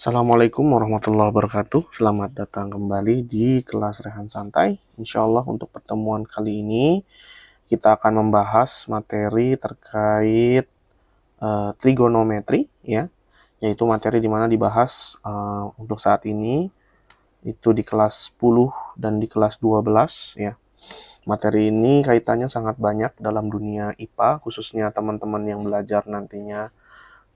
Assalamualaikum warahmatullahi wabarakatuh. Selamat datang kembali di kelas Rehan Santai. Insya Allah untuk pertemuan kali ini kita akan membahas materi terkait trigonometri, ya, yaitu materi di mana dibahas untuk saat ini itu di kelas 10 dan di kelas 12, ya. Materi ini kaitannya sangat banyak dalam dunia IPA, khususnya teman-teman yang belajar nantinya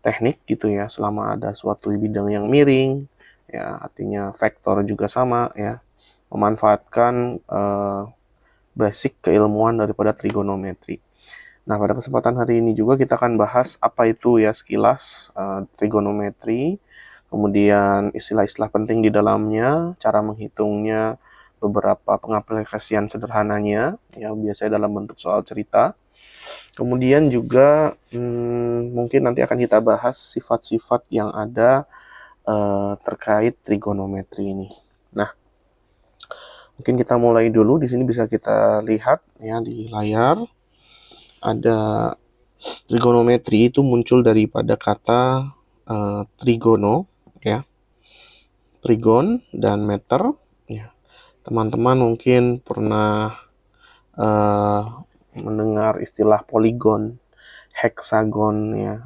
teknik gitu ya, selama ada suatu bidang yang miring, ya artinya vektor juga sama ya, memanfaatkan basic keilmuan daripada trigonometri. Nah, pada kesempatan hari ini juga kita akan bahas apa itu ya sekilas trigonometri, kemudian istilah-istilah penting di dalamnya, cara menghitungnya, beberapa pengaplikasian sederhananya, ya biasanya dalam bentuk soal cerita. Kemudian juga mungkin nanti akan kita bahas sifat-sifat yang ada terkait trigonometri ini. Nah, mungkin kita mulai dulu. Di sini bisa kita lihat ya di layar ada trigonometri itu muncul daripada kata trigono, ya, trigon dan meter. Ya, teman-teman mungkin pernah mendengar istilah poligon, heksagon, ya,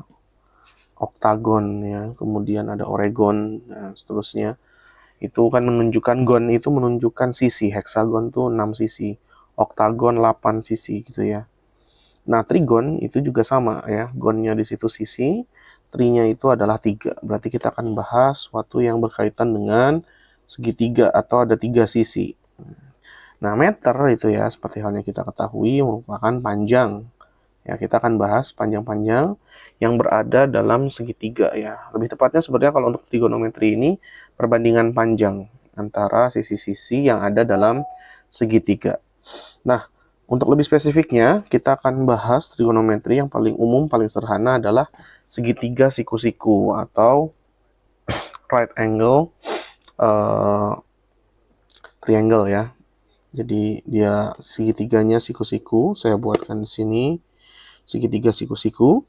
oktagon, ya, kemudian ada oregon, dan seterusnya. Itu kan menunjukkan gon itu menunjukkan sisi, heksagon tuh 6 sisi, oktagon 8 sisi gitu ya. Nah, trigon itu juga sama ya, gonnya di situ sisi, trinya itu adalah 3. Berarti kita akan bahas sesuatu yang berkaitan dengan segitiga atau ada 3 sisi. Nah, meter itu ya, seperti halnya kita ketahui merupakan panjang. Ya, kita akan bahas panjang-panjang yang berada dalam segitiga ya. Lebih tepatnya sebenarnya kalau untuk trigonometri ini perbandingan panjang antara sisi-sisi yang ada dalam segitiga. Nah, untuk lebih spesifiknya kita akan bahas trigonometri yang paling umum, paling sederhana adalah segitiga siku-siku atau right angle triangle ya. Jadi dia segitiganya siku-siku, saya buatkan di sini segitiga siku-siku.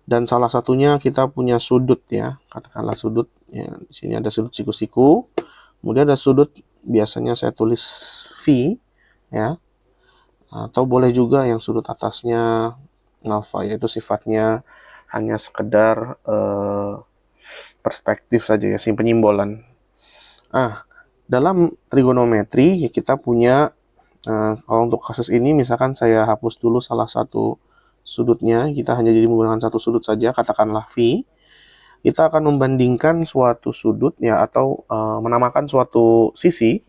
Dan salah satunya kita punya sudut ya, katakanlah sudut ya. Di sini ada sudut siku-siku, kemudian ada sudut, biasanya saya tulis V ya, atau boleh juga yang sudut atasnya alfa, yaitu sifatnya hanya sekedar perspektif saja ya, penyimbolan. Dalam trigonometri ya kita punya kalau untuk kasus ini misalkan saya hapus dulu salah satu sudutnya, kita hanya jadi menggunakan satu sudut saja, katakanlah V. Kita akan membandingkan suatu sudut ya, atau menamakan suatu sisi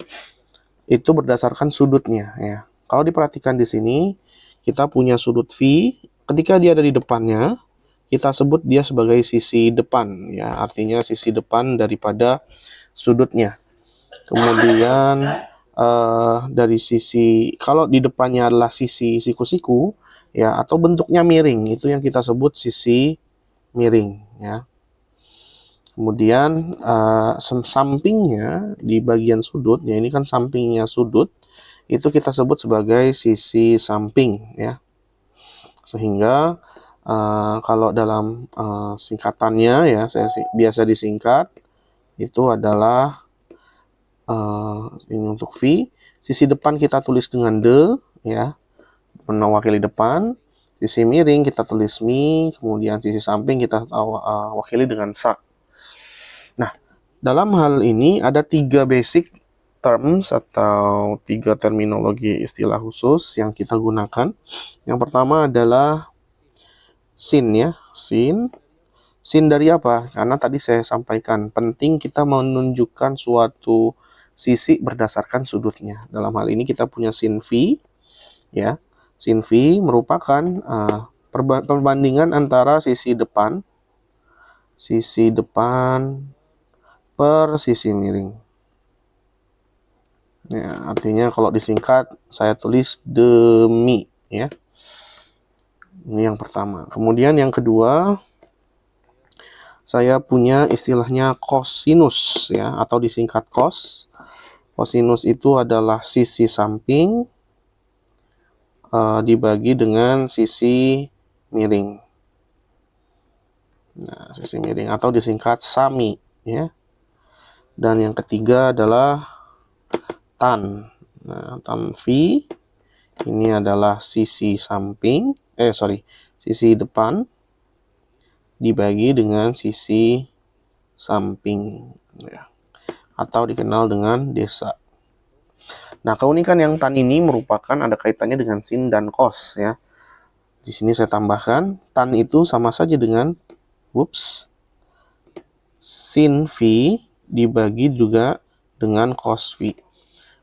itu berdasarkan sudutnya ya. Kalau diperhatikan di sini, kita punya sudut V, ketika dia ada di depannya, kita sebut dia sebagai sisi depan ya, artinya sisi depan daripada sudutnya. Kemudian dari sisi, kalau di depannya adalah sisi siku-siku ya, atau bentuknya miring, itu yang kita sebut sisi miring ya. Kemudian sampingnya di bagian sudut ya, ini kan sampingnya sudut, itu kita sebut sebagai sisi samping ya. Sehingga kalau dalam singkatannya ya, saya biasa disingkat itu adalah ini untuk V. Sisi depan kita tulis dengan D ya, mewakili depan. Sisi miring kita tulis Mi, kemudian sisi samping kita wakili dengan Sa. Nah, dalam hal ini ada 3 basic terms atau 3 terminologi istilah khusus yang kita gunakan. Yang pertama adalah sin ya, sin. Sin dari apa? Karena tadi saya sampaikan penting kita menunjukkan suatu sisi berdasarkan sudutnya. Dalam hal ini kita punya sin V ya. Sin V merupakan perbandingan antara sisi depan per sisi miring. Ya, artinya kalau disingkat saya tulis demi ya. Ini yang pertama. Kemudian yang kedua, saya punya istilahnya kosinus ya, atau disingkat cos. Kosinus itu adalah sisi samping dibagi dengan sisi miring. Nah, sisi miring atau disingkat sami ya. Dan yang ketiga adalah tan. Nah, tan V ini adalah sisi samping, sisi depan dibagi dengan sisi samping, ya, atau dikenal dengan desa. Nah, keunikan yang tan ini merupakan ada kaitannya dengan sin dan cos, ya. Di sini saya tambahkan tan itu sama saja dengan sin V dibagi juga dengan cos V.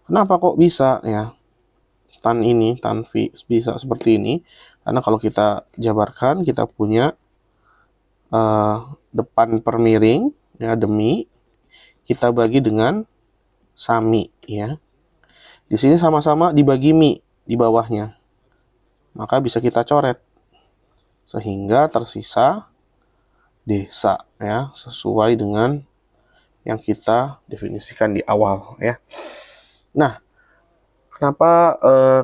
Kenapa kok bisa, ya? Tan V bisa seperti ini, karena kalau kita jabarkan, kita punya depan per miring, ya, demi, kita bagi dengan sami, ya. Di sini sama-sama dibagi mi di bawahnya, maka bisa kita coret sehingga tersisa desa, ya, sesuai dengan yang kita definisikan di awal, ya. Nah, kenapa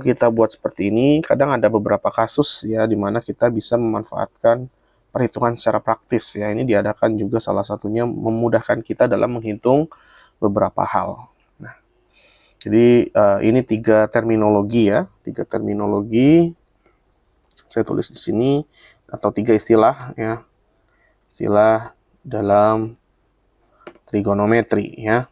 kita buat seperti ini? Kadang ada beberapa kasus, ya, di mana kita bisa memanfaatkan perhitungan secara praktis, ya. Ini diadakan juga salah satunya memudahkan kita dalam menghitung beberapa hal. Nah, jadi ini 3 terminologi, ya, 3 terminologi saya tulis di sini, atau 3 istilah, ya, istilah dalam trigonometri, ya.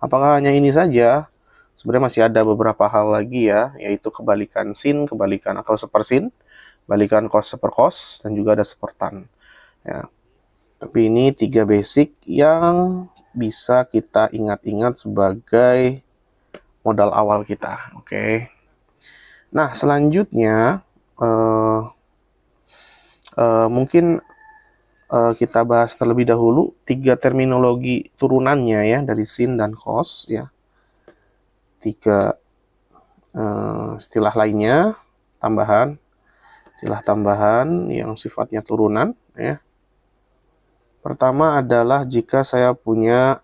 Apakah hanya ini saja? Sebenarnya masih ada beberapa hal lagi, ya, yaitu kebalikan sin, kebalikan atau sepersin, balikan cos sepercos, dan juga ada sepertan, ya. Tapi ini 3 basic yang bisa kita ingat-ingat sebagai modal awal kita, oke. Nah, selanjutnya mungkin kita bahas terlebih dahulu 3 terminologi turunannya, ya, dari sin dan cos, ya. 3 istilah lainnya istilah tambahan yang sifatnya turunan, ya. Pertama adalah jika saya punya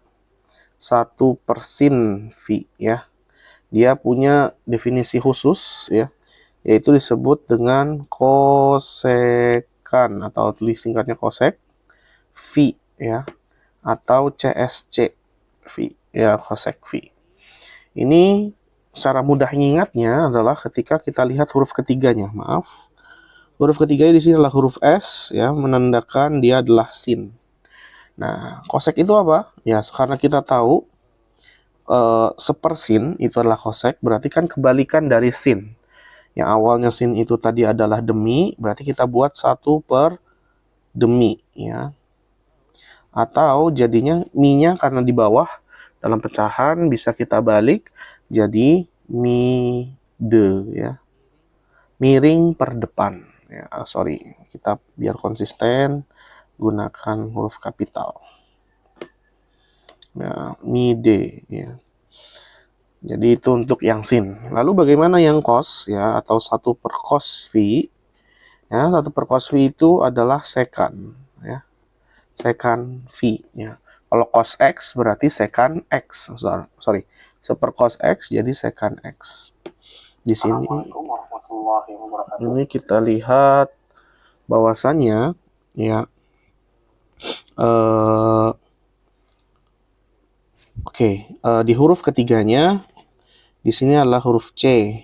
1 per sin V, ya. Dia punya definisi khusus, ya, yaitu disebut dengan kosekan, atau tulis singkatnya kosek V, ya, atau CSC V, ya, kosek V. Ini secara mudah ingatnya adalah ketika kita lihat huruf ketiganya, huruf ketiganya di sini adalah huruf S, ya, menandakan dia adalah sin. Nah, kosek itu apa? Ya, karena kita tahu sepersin itu adalah kosek, berarti kan kebalikan dari sin. Yang awalnya sin itu tadi adalah demi, berarti kita buat 1 per demi, ya. Atau jadinya mi-nya karena di bawah dalam pecahan bisa kita balik jadi mi de, ya. Miring per depan, ya. Kita biar konsisten gunakan huruf kapital. Ya, mi de, ya. Jadi itu untuk yang sin. Lalu bagaimana yang cos, ya, atau 1 per cos V? Ya, 1 per cos V itu adalah sekan, ya. Sekan V, ya. Kalau cos X berarti sekan X. Seper cos X jadi sekan X. Di sini ini kita lihat bahwasannya, ya, di huruf ketiganya di sini adalah huruf C,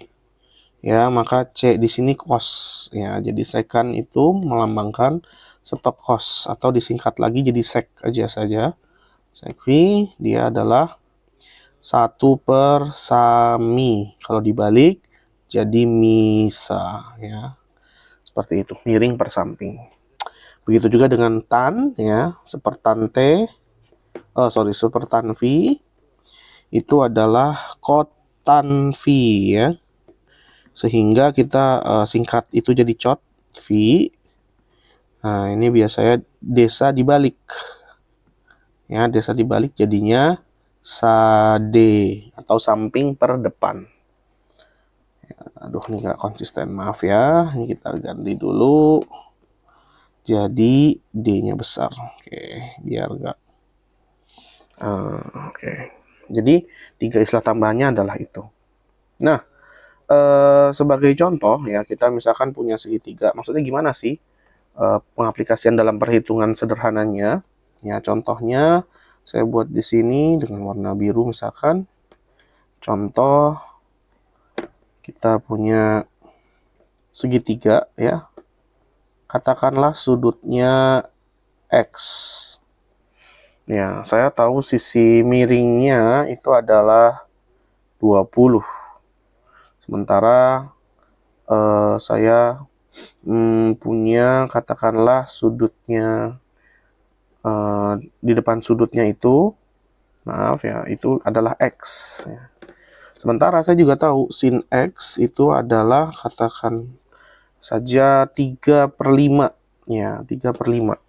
ya, maka C di sini cos, ya. Jadi sekan itu melambangkan sebab cos, atau disingkat lagi jadi sek aja saja. Sek V dia adalah 1 per sami. Kalau dibalik jadi misa, ya. Seperti itu, miring per samping. Begitu juga dengan tan, ya, sepertan T, sepertan V itu adalah kotan V, ya. Sehingga kita singkat itu jadi cot V. Nah, ini biasanya desa dibalik, ya, desa dibalik jadinya sade atau samping per depan. Ya, aduh, ini nggak konsisten, maaf ya. Ini kita ganti dulu jadi D-nya besar, oke, biar nggak jadi 3 istilah tambahannya adalah itu. Nah, sebagai contoh, ya, kita misalkan punya segitiga. Maksudnya gimana sih pengaplikasian dalam perhitungan sederhananya? Ya, contohnya Saya buat di sini dengan warna biru misalkan. Contoh, kita punya segitiga ya. Katakanlah sudutnya X. Ya, saya tahu sisi miringnya itu adalah 20. Sementara saya punya katakanlah sudutnya di depan sudutnya itu, maaf ya, itu adalah X ya. Sementara saya juga tahu sin X itu adalah katakan saja 3/5 ya, 3/5.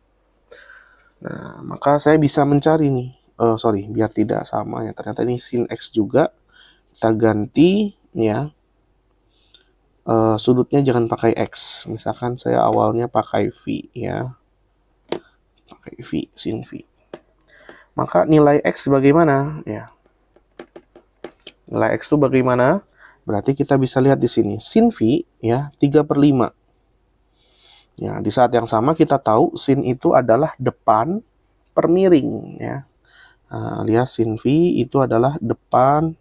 Nah, maka saya bisa mencari nih, biar tidak sama ya, ternyata ini sin X juga. Kita ganti ya, sudutnya jangan pakai X, misalkan saya awalnya pakai V ya, pakai V, sin V. Maka nilai X bagaimana ya, nilai X itu bagaimana? Berarti kita bisa lihat di sini sin V ya, 3/5 ya. Di saat yang sama kita tahu sin itu adalah depan per miring ya. Nah, lihat sin V itu adalah depan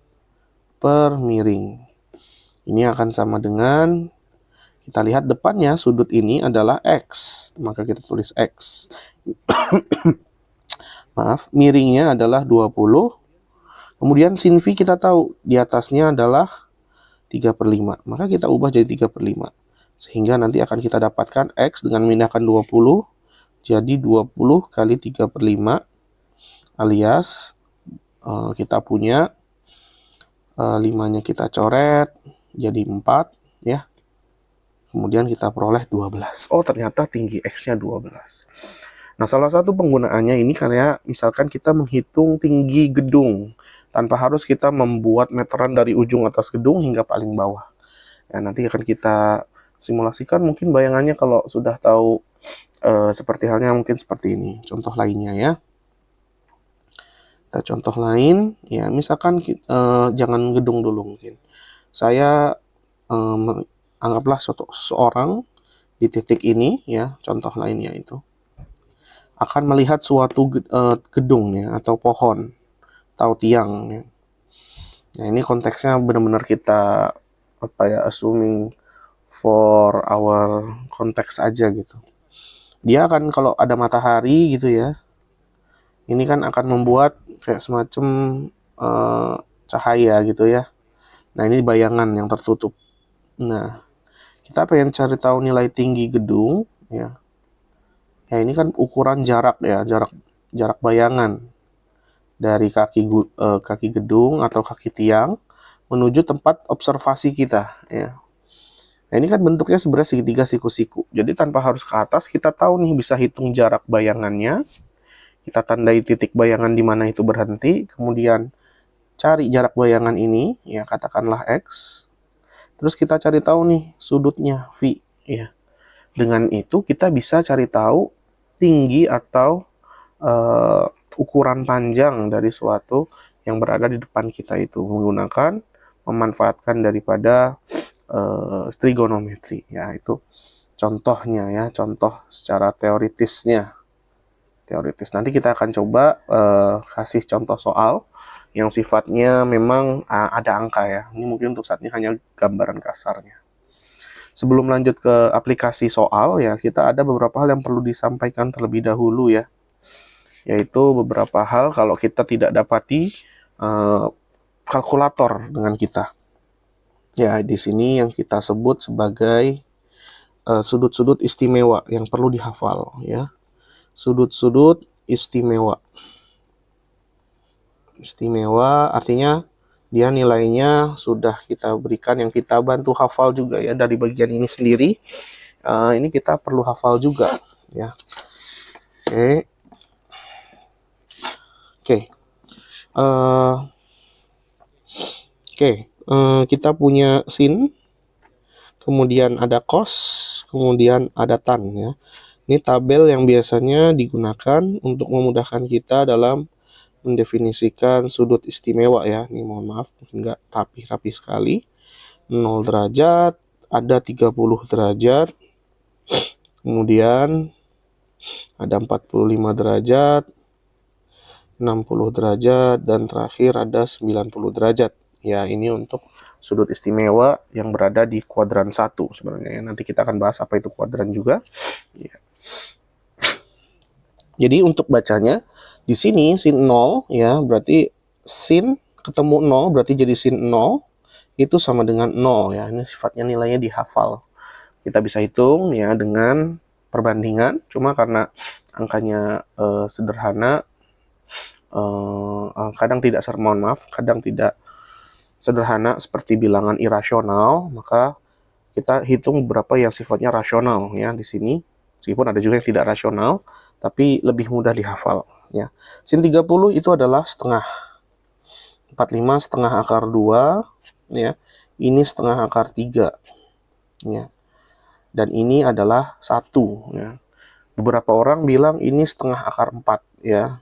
per miring. Ini akan sama dengan, kita lihat depannya sudut ini adalah X, maka kita tulis X. Maaf, miringnya adalah 20. Kemudian sin V kita tahu di atasnya adalah 3/5, maka kita ubah jadi 3/5. Sehingga nanti akan kita dapatkan X dengan memindahkan 20, jadi 20 kali 3/5, alias kita punya 5-nya kita coret, jadi 4 ya. Kemudian kita peroleh 12. Oh, ternyata tinggi X-nya 12. Nah, salah satu penggunaannya ini karena misalkan kita menghitung tinggi gedung, tanpa harus kita membuat meteran dari ujung atas gedung hingga paling bawah. Ya, nanti akan kita simulasikan mungkin bayangannya kalau sudah tahu seperti halnya mungkin seperti ini. Contoh lainnya ya. Kita contoh lain ya, misalkan jangan gedung dulu mungkin. Saya anggaplah seorang di titik ini ya, contoh lainnya itu akan melihat suatu gedung ya, atau pohon atau tiang ya. Nah, ini konteksnya benar-benar kita assuming for our konteks aja gitu. Dia akan, kalau ada matahari gitu ya, ini kan akan membuat kayak semacam cahaya gitu ya. Nah, ini bayangan yang tertutup. Nah, kita pengen cari tahu nilai tinggi gedung ya. Ya, ini kan ukuran jarak ya, jarak bayangan dari kaki gedung atau kaki tiang menuju tempat observasi kita ya. Nah, ini kan bentuknya sebenarnya segitiga siku-siku. Jadi tanpa harus ke atas, kita tahu nih, bisa hitung jarak bayangannya. Kita tandai titik bayangan di mana itu berhenti, kemudian cari jarak bayangan ini ya, katakanlah X. Terus kita cari tahu nih sudutnya V ya. Dengan itu kita bisa cari tahu tinggi atau ukuran panjang dari suatu yang berada di depan kita itu, memanfaatkan daripada trigonometri ya. Itu contohnya ya, contoh secara teoritis. Nanti kita akan coba kasih contoh soal yang sifatnya memang ada angka ya. Ini mungkin untuk saat ini hanya gambaran kasarnya. Sebelum lanjut ke aplikasi soal ya, kita ada beberapa hal yang perlu disampaikan terlebih dahulu ya. Yaitu beberapa hal kalau kita tidak dapati kalkulator dengan kita. Ya, di sini yang kita sebut sebagai sudut-sudut istimewa yang perlu dihafal ya. Sudut-sudut istimewa. Istimewa artinya dia nilainya sudah kita berikan, yang kita bantu hafal juga ya dari bagian ini sendiri. Ini kita perlu hafal juga ya. Oke. Kita punya sin, kemudian ada cos, kemudian ada tan ya. Ini tabel yang biasanya digunakan untuk memudahkan kita dalam mendefinisikan sudut istimewa ya. Ini mohon maaf, mungkin nggak rapi-rapi sekali. 0 derajat, ada 30 derajat, kemudian ada 45 derajat, 60 derajat, dan terakhir ada 90 derajat. Ya, ini untuk sudut istimewa yang berada di kuadran 1 sebenarnya. Nanti kita akan bahas apa itu kuadran juga. Ya. Jadi untuk bacanya di sini sin 0 ya, berarti sin ketemu 0 berarti jadi sin 0 itu sama dengan 0 ya. Ini sifatnya nilainya dihafal. Kita bisa hitung ya dengan perbandingan, cuma karena angkanya sederhana, kadang tidak kadang tidak sederhana seperti bilangan irasional, maka kita hitung beberapa yang sifatnya rasional ya di sini. Meskipun ada juga yang tidak rasional, tapi lebih mudah dihafal ya. Sin 30 itu adalah setengah. 45 setengah akar 2 ya. Ini setengah akar 3 ya. Dan ini adalah 1 ya. Beberapa orang bilang ini setengah akar 4 ya.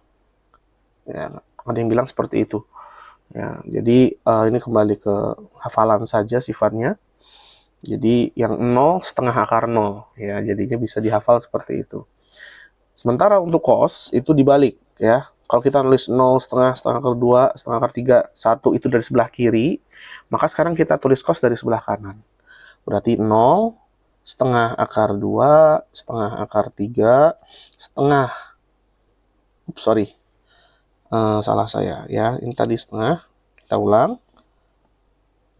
Ya, ada yang bilang seperti itu. Ya, jadi ini kembali ke hafalan saja sifatnya. Jadi yang 0 setengah akar 0 ya, jadinya bisa dihafal seperti itu. Sementara untuk cos itu dibalik ya. Kalau kita nulis 0 setengah akar 2, setengah akar 3, 1 itu dari sebelah kiri, maka sekarang kita tulis cos dari sebelah kanan. Berarti 0 setengah akar 2, setengah akar 3, setengah salah saya ya, ini tadi setengah, kita ulang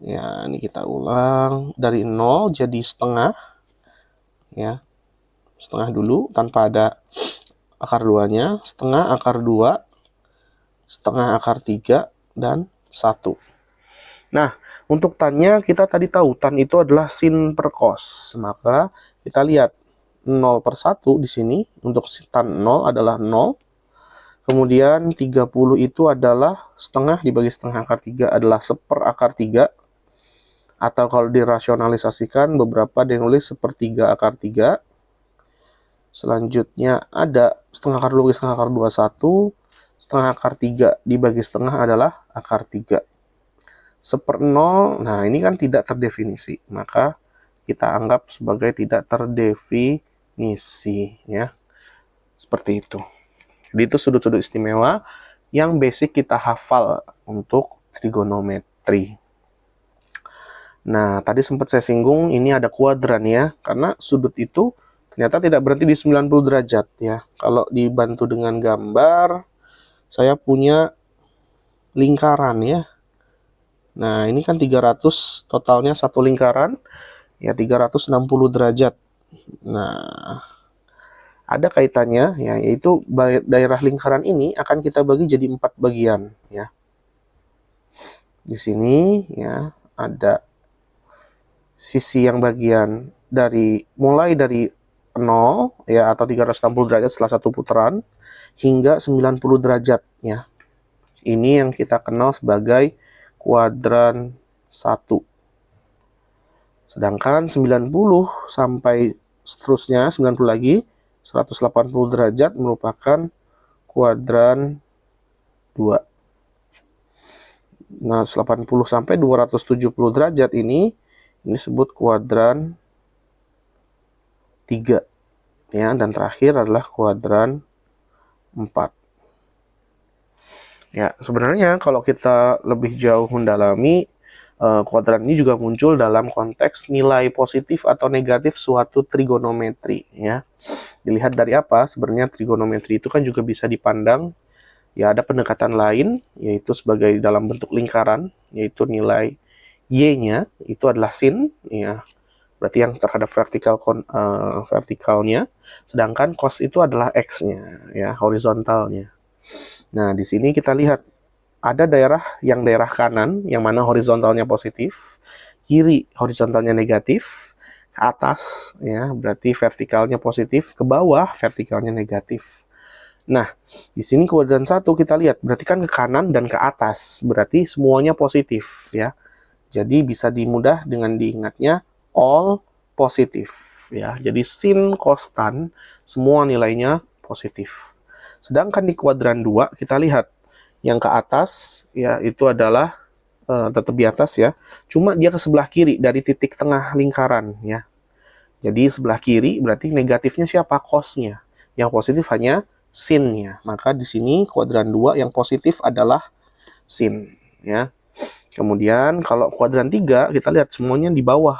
ya, ini kita ulang dari 0 jadi setengah ya, setengah dulu tanpa ada akar 2 nya, setengah akar 2, setengah akar 3, dan 1. Nah, untuk tannya kita tadi tahu tan itu adalah sin per cos, maka kita lihat 0 per 1 di sini, untuk tan 0 adalah 0. Kemudian 30 itu adalah setengah dibagi setengah akar 3 adalah seper akar 3. Atau kalau dirasionalisasikan, beberapa dia nulis sepertiga akar 3. Selanjutnya ada setengah akar 2 bagi setengah akar 2, 1. Setengah akar 3 dibagi setengah adalah akar 3. Seper 0, nah ini kan tidak terdefinisi. Maka kita anggap sebagai tidak terdefinisi ya. Seperti itu. Jadi itu sudut-sudut istimewa yang basic kita hafal untuk trigonometri. Nah, tadi sempat saya singgung ini ada kuadran ya, karena sudut itu ternyata tidak berhenti di 90 derajat ya. Kalau dibantu dengan gambar, saya punya lingkaran ya. Nah, ini kan 300, totalnya satu lingkaran ya, 360 derajat. Nah, ada kaitannya ya, yaitu daerah lingkaran ini akan kita bagi jadi 4 bagian ya. Di sini ya ada sisi yang bagian mulai dari 0 ya, atau 360 derajat setelah satu putaran hingga 90 derajat ya. Ini yang kita kenal sebagai kuadran 1. Sedangkan 90 sampai seterusnya 90 lagi 180 derajat merupakan kuadran 2. Nah, 80 sampai 270 derajat ini disebut kuadran 3 ya, dan terakhir adalah kuadran 4. Ya, sebenarnya kalau kita lebih jauh mendalami, kuadran ini juga muncul dalam konteks nilai positif atau negatif suatu trigonometri ya. Dilihat dari apa? Sebenarnya trigonometri itu kan juga bisa dipandang ya, ada pendekatan lain yaitu sebagai dalam bentuk lingkaran, yaitu nilai y-nya itu adalah sin ya. Berarti yang terhadap vertikalnya, sedangkan cos itu adalah x-nya ya, horizontalnya. Nah, di sini kita lihat ada daerah kanan yang mana horizontalnya positif, kiri horizontalnya negatif, ke atas ya berarti vertikalnya positif, ke bawah vertikalnya negatif. Nah, di sini kuadran 1 kita lihat berarti kan ke kanan dan ke atas, berarti semuanya positif ya. Jadi bisa dimudah dengan diingatnya all positif ya. Jadi sin cos tan semua nilainya positif. Sedangkan di kuadran 2 kita lihat yang ke atas ya itu adalah tetap di atas ya, cuma dia ke sebelah kiri dari titik tengah lingkaran ya. Jadi sebelah kiri berarti negatifnya siapa? Cosnya. Yang positif hanya sinnya. Maka di sini kuadran 2 yang positif adalah sin, ya. Kemudian kalau kuadran 3 kita lihat semuanya di bawah.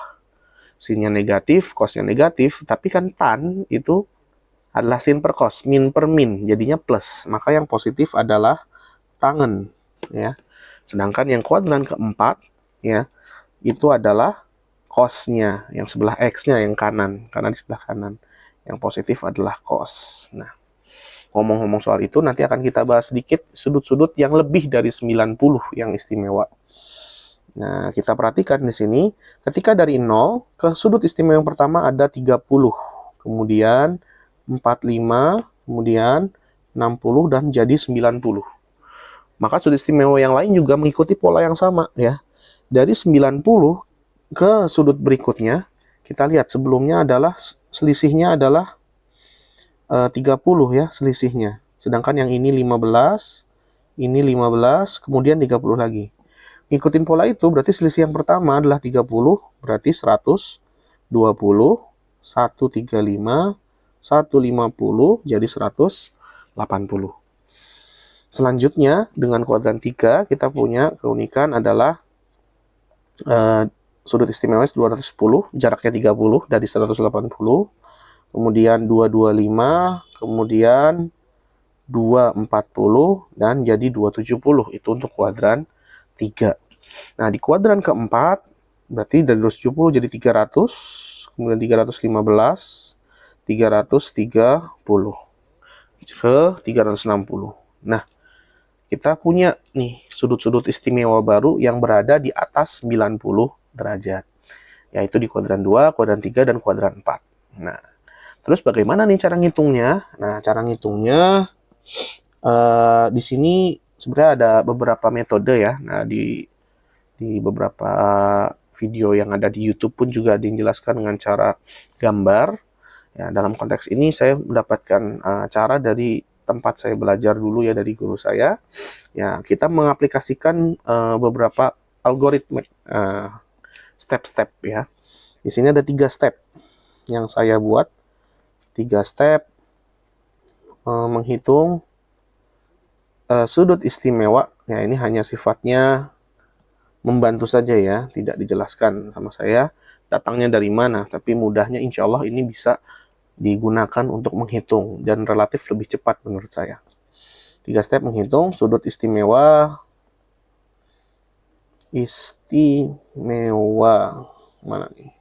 Sinnya negatif, cosnya negatif, tapi kan tan itu adalah sin per cos, min per min, jadinya plus. Maka yang positif adalah tangen, ya. Sedangkan yang kuadran keempat, ya, itu adalah cosnya, yang sebelah x-nya yang kanan, karena di sebelah kanan. Yang positif adalah cos. Nah, ngomong-ngomong soal itu, nanti akan kita bahas sedikit sudut-sudut yang lebih dari 90 yang istimewa. Nah, kita perhatikan di sini, ketika dari 0 ke sudut istimewa yang pertama ada 30, kemudian 45, kemudian 60, dan jadi 90. Maka sudut istimewa yang lain juga mengikuti pola yang sama, ya. Dari 90 ke sudut berikutnya, kita lihat sebelumnya adalah selisihnya adalah 30, ya, selisihnya. Sedangkan yang ini 15, ini 15, kemudian 30 lagi. Ngikutin pola itu berarti selisih yang pertama adalah 30, berarti 120, 135, 150, jadi 180. Selanjutnya, dengan kuadran 3, kita punya keunikan adalah sudut istimewa 210, jaraknya 30 dari 180, kemudian 225, kemudian 240, dan jadi 270. Itu untuk kuadran 3. Nah, di kuadran keempat, berarti dari 270 jadi 300, kemudian 315, 330, ke 360. Nah, kita punya nih sudut-sudut istimewa baru yang berada di atas 90 derajat. Yaitu di kuadran 2, kuadran 3, dan kuadran 4. Nah, terus bagaimana nih cara ngitungnya? Nah, cara ngitungnya di sini sebenarnya ada beberapa metode, ya. Nah, di beberapa video yang ada di YouTube pun juga dijelaskan dengan cara gambar. Ya, dalam konteks ini saya mendapatkan cara dari tempat saya belajar dulu, ya, dari guru saya. Ya, kita mengaplikasikan beberapa algoritma, step-step, ya. Di sini ada 3 step yang saya buat. 3 step menghitung sudut istimewa. Ya, ini hanya sifatnya membantu saja, ya, tidak dijelaskan sama saya datangnya dari mana, tapi mudahnya insya Allah ini bisa digunakan untuk menghitung dan relatif lebih cepat menurut saya. 3 step menghitung sudut istimewa mana nih?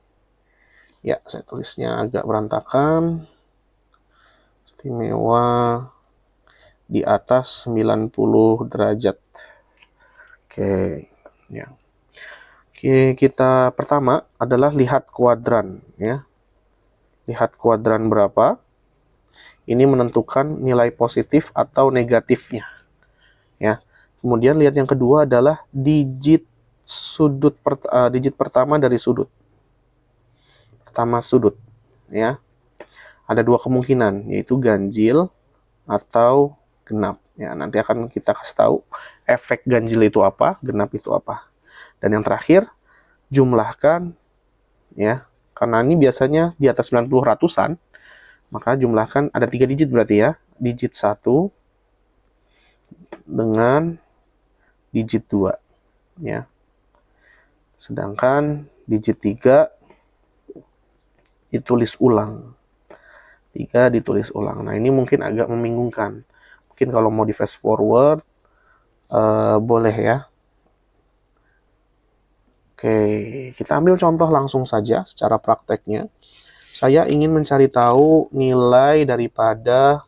Ya, saya tulisnya agak berantakan. Istimewa di atas 90 derajat. Oke, ya. Oke, kita pertama adalah lihat kuadran, ya. Lihat kuadran berapa. Ini menentukan nilai positif atau negatifnya, ya. Kemudian lihat yang kedua adalah digit pertama dari sudut. Pertama sudut, ya. Ada 2 kemungkinan, yaitu ganjil atau genap. Ya, nanti akan kita kasih tahu efek ganjil itu apa, genap itu apa. Dan yang terakhir, jumlahkan, ya. Karena ini biasanya di atas 90 ratusan, maka jumlahkan ada 3 digit berarti, ya. Digit 1 dengan digit 2, ya. Sedangkan digit 3 ditulis ulang. 3 ditulis ulang. Nah, ini mungkin agak membingungkan. Mungkin kalau mau di fast forward, boleh, ya. Oke, kita ambil contoh langsung saja secara prakteknya. Saya ingin mencari tahu nilai daripada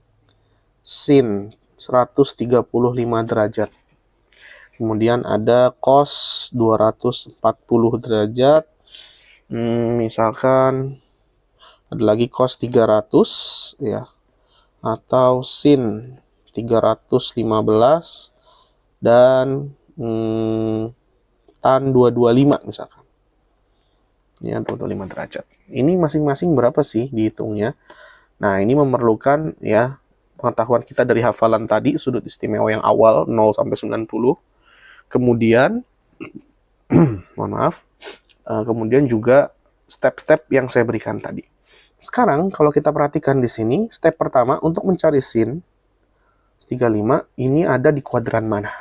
sin 135 derajat. Kemudian ada cos 240 derajat. Misalkan ada lagi cos 300, ya. Atau sin 315 dan tan 225 misalkan. Ya, 225 derajat. Ini masing-masing berapa sih dihitungnya? Nah, ini memerlukan, ya, pengetahuan kita dari hafalan tadi, sudut istimewa yang awal 0 sampai 90. Kemudian mohon maaf. Kemudian juga step-step yang saya berikan tadi. Sekarang kalau kita perhatikan di sini, step pertama untuk mencari sin, 135 ini ada di kuadran mana?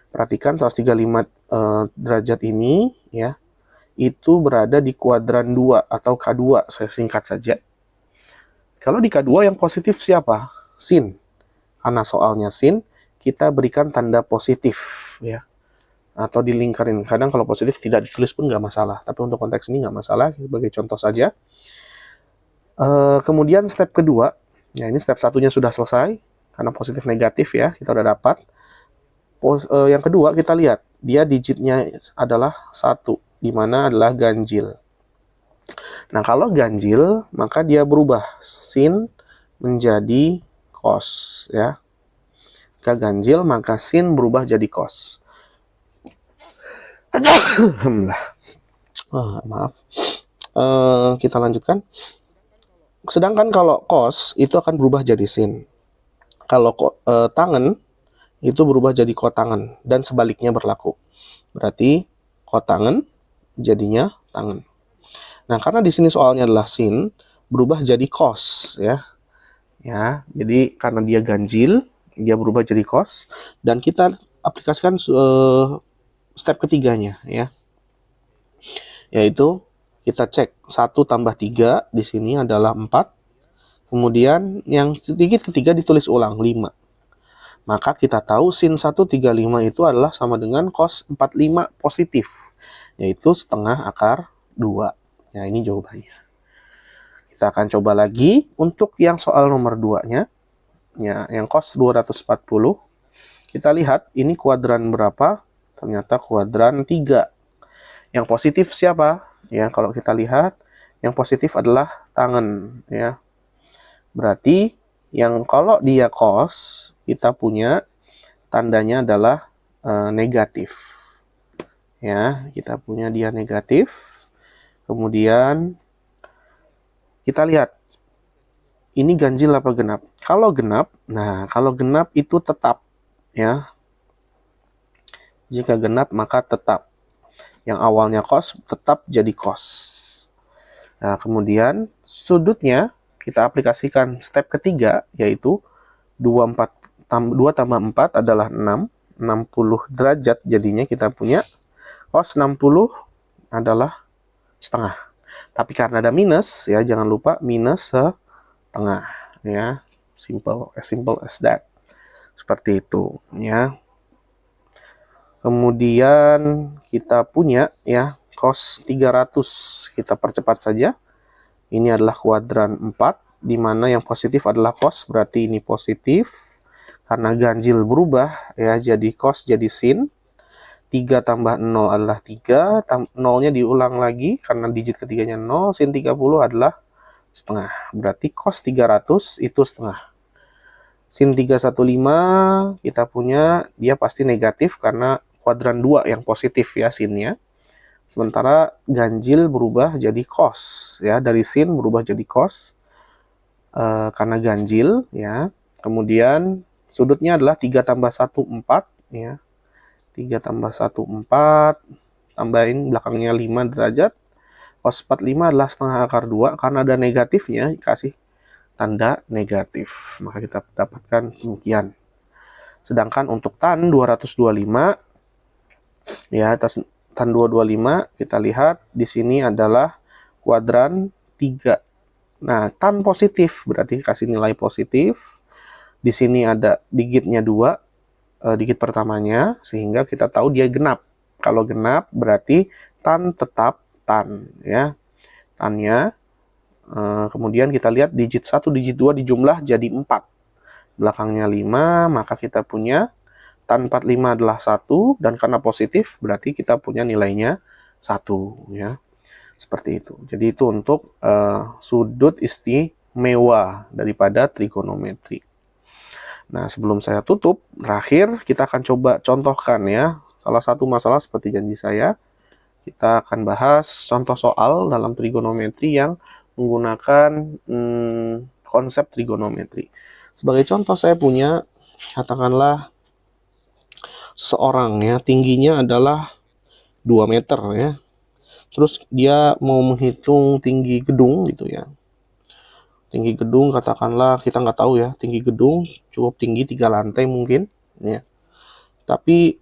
Perhatikan 135 derajat ini ya, itu berada di kuadran 2 atau K2, saya singkat saja. Kalau di K2 yang positif siapa? Sin. Karena soalnya sin, kita berikan tanda positif ya. Atau dilingkarin. Kadang kalau positif tidak ditulis pun nggak masalah. Tapi untuk konteks ini nggak masalah, sebagai contoh saja. Kemudian step kedua, ya ini step satunya sudah selesai. Karena positif negatif ya, kita udah dapat. Yang kedua kita lihat, dia digitnya adalah 1, di mana adalah ganjil. Nah, kalau ganjil, maka dia berubah sin menjadi cos ya. Jika ganjil, maka sin berubah jadi cos. Maaf. Kita lanjutkan. Sedangkan kalau cos itu akan berubah jadi sin. Kalau tangen itu berubah jadi kotangen dan sebaliknya berlaku. Berarti kotangen jadinya tangen. Nah, karena di sini soalnya adalah sin, berubah jadi cos ya. Ya, jadi karena dia ganjil, dia berubah jadi cos, dan kita aplikasikan step ketiganya ya. Yaitu kita cek 1 tambah 3 di sini adalah 4. Kemudian yang sedikit ketiga ditulis ulang 5. Maka kita tahu sin 135 itu adalah sama dengan cos 45 positif, yaitu setengah akar 2. Ya, ini jawabannya. Kita akan coba lagi untuk yang soal nomor 2-nya. Ya, yang cos 240. Kita lihat ini kuadran berapa? Ternyata kuadran 3. Yang positif siapa? Ya, kalau kita lihat yang positif adalah tangen ya. Berarti yang kalau dia cos, kita punya tandanya adalah negatif. Ya, kita punya dia negatif. Kemudian kita lihat ini ganjil apa genap. Kalau genap, nah kalau genap itu tetap ya. Jika genap maka tetap. Yang awalnya cos tetap jadi cos. Nah, kemudian sudutnya kita aplikasikan step ketiga, yaitu 2 tambah 4 adalah 6. 60 derajat jadinya kita punya cos 60 adalah setengah. Tapi karena ada minus ya, jangan lupa minus setengah ya. Simple as that. Seperti itu ya. Kemudian kita punya ya cos 300. Kita percepat saja. Ini adalah kuadran 4, di mana yang positif adalah cos, berarti ini positif. Karena ganjil berubah ya, jadi cos jadi sin. 3 tambah 0 adalah 3, 0-nya diulang lagi karena digit ketiganya 0, sin 30 adalah setengah. Berarti cos 300 itu setengah. Sin 315 kita punya, dia pasti negatif karena kuadran 2 yang positif ya sinnya. Sementara ganjil berubah jadi cos ya, dari sin berubah jadi cos karena ganjil ya. Kemudian sudutnya adalah 3 tambah 1 4 ya. 3 tambah 1 4, tambahin belakangnya 5 derajat. Cos 45 adalah setengah akar 2, karena ada negatifnya kasih tanda negatif. Maka kita dapatkan demikian. Sedangkan untuk tan 225 ya, tan 225 kita lihat di sini adalah kuadran 3. Nah, tan positif berarti kasih nilai positif. Di sini ada digitnya 2. Digit pertamanya, sehingga kita tahu dia genap. Kalau genap berarti tan tetap tan ya. Tannya kemudian kita lihat digit 1, digit 2 dijumlah jadi 4. Belakangnya 5, maka kita punya tan 45 adalah 1, dan karena positif berarti kita punya nilainya 1 ya. Seperti itu. Jadi itu untuk sudut istimewa daripada trigonometri. Nah, sebelum saya tutup, terakhir kita akan coba contohkan ya. Salah satu masalah seperti janji saya, kita akan bahas contoh soal dalam trigonometri yang menggunakan konsep trigonometri. Sebagai contoh saya punya, katakanlah seseorang ya, tingginya adalah 2 meter ya. Terus dia mau menghitung tinggi gedung gitu ya. Tinggi gedung katakanlah kita nggak tahu ya, tinggi gedung cukup tinggi 3 lantai mungkin ya. Tapi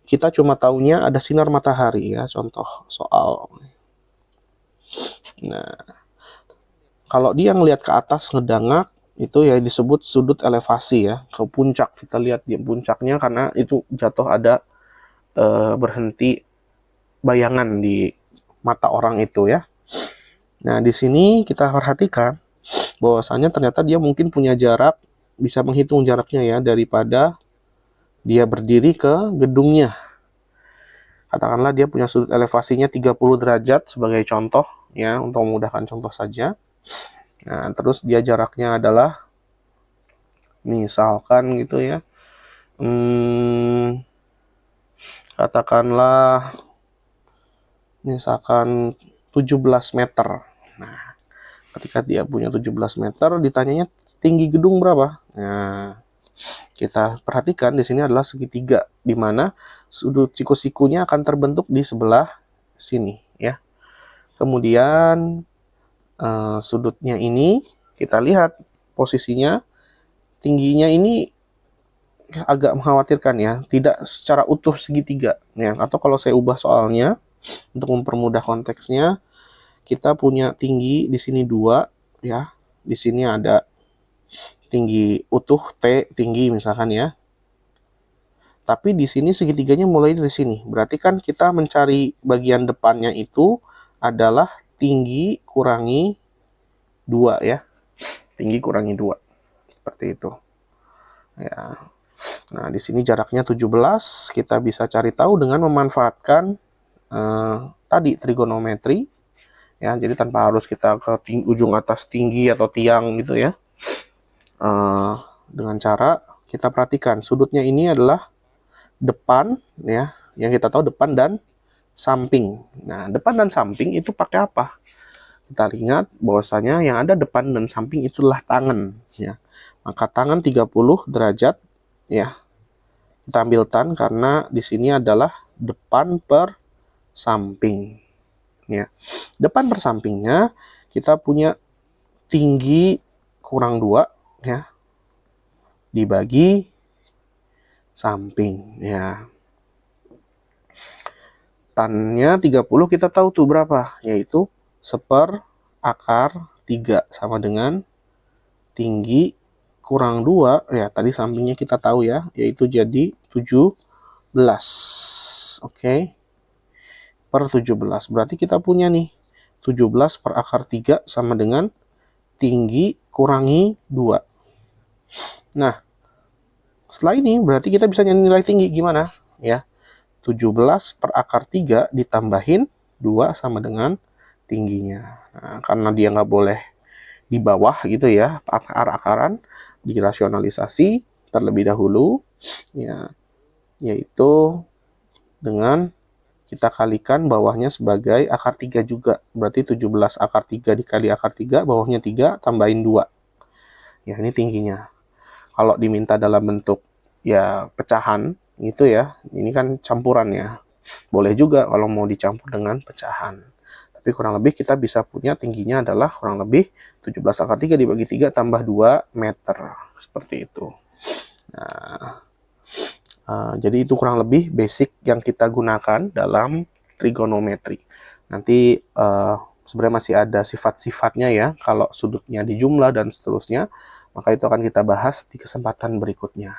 kita cuma taunya ada sinar matahari ya, contoh soal. Nah, kalau dia ngelihat ke atas ngedangak itu ya disebut sudut elevasi ya, ke puncak. Kita lihat di puncaknya karena itu jatuh ada berhenti bayangan di mata orang itu ya. Nah, di sini kita perhatikan bahwasanya ternyata dia mungkin punya jarak, bisa menghitung jaraknya ya, daripada dia berdiri ke gedungnya. Katakanlah dia punya sudut elevasinya 30 derajat sebagai contoh ya, untuk memudahkan contoh saja. Nah, terus dia jaraknya adalah misalkan gitu ya, katakanlah misalkan 17 meter. Nah, ketika dia punya 17 meter, ditanyanya tinggi gedung berapa? Nah, kita perhatikan di sini adalah segitiga, di mana sudut siku-sikunya akan terbentuk di sebelah sini ya. Kemudian sudutnya ini kita lihat posisinya, tingginya ini agak mengkhawatirkan ya, tidak secara utuh segitiga ya. Atau kalau saya ubah soalnya untuk mempermudah konteksnya, kita punya tinggi di sini 2 ya. Di sini ada tinggi utuh T tinggi misalkan ya. Tapi di sini segitiganya mulai dari sini. Berarti kan kita mencari bagian depannya itu adalah tinggi kurangi 2 ya. Tinggi kurangi 2. Seperti itu. Ya. Nah, di sini jaraknya 17. Kita bisa cari tahu dengan memanfaatkan tadi trigonometri. Ya, jadi tanpa harus kita ke ujung atas tinggi atau tiang gitu ya. Dengan cara kita perhatikan sudutnya ini adalah depan ya, yang kita tahu depan dan samping. Nah, depan dan samping itu pakai apa? Kita ingat bahwasanya yang ada depan dan samping itulah tangan ya. Maka tangan 30 derajat ya. Kita ambil tan karena di sini adalah depan per samping ya. Depan per sampingnya kita punya tinggi kurang 2 ya, dibagi samping ya. Tannya 30 kita tahu tuh berapa, yaitu 1/3 sama dengan tinggi kurang 2 ya, tadi sampingnya kita tahu ya, yaitu jadi 17. Oke. Per 17. Berarti kita punya nih 17/3 sama dengan tinggi kurangi 2. Nah, setelah ini berarti kita bisa nyari nilai tinggi gimana? Ya, 17/3 ditambahin 2 sama dengan tingginya. Nah, karena dia nggak boleh di bawah gitu ya, akar-akaran, dirasionalisasi terlebih dahulu, ya, yaitu dengan kita kalikan bawahnya sebagai akar 3 juga. Berarti 17 akar 3 dikali akar 3, bawahnya 3, tambahin 2. Ya, ini tingginya. Kalau diminta dalam bentuk ya pecahan gitu ya, ini kan campuran ya. Boleh juga kalau mau dicampur dengan pecahan. Tapi kurang lebih kita bisa punya tingginya adalah kurang lebih 17/3 dibagi 3 tambah 2 meter. Seperti itu. Nah, jadi itu kurang lebih basic yang kita gunakan dalam trigonometri. Nanti sebenarnya masih ada sifat-sifatnya ya, kalau sudutnya dijumlah dan seterusnya, maka itu akan kita bahas di kesempatan berikutnya.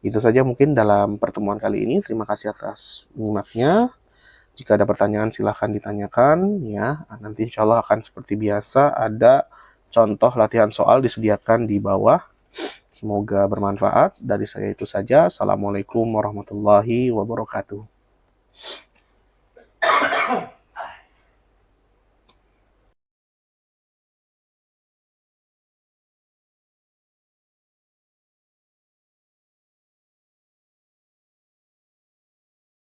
Itu saja mungkin dalam pertemuan kali ini. Terima kasih atas menyimaknya. Jika ada pertanyaan silahkan ditanyakan ya. Nanti insya Allah akan seperti biasa ada contoh latihan soal disediakan di bawah. Semoga bermanfaat. Dari saya itu saja. Assalamualaikum warahmatullahi wabarakatuh.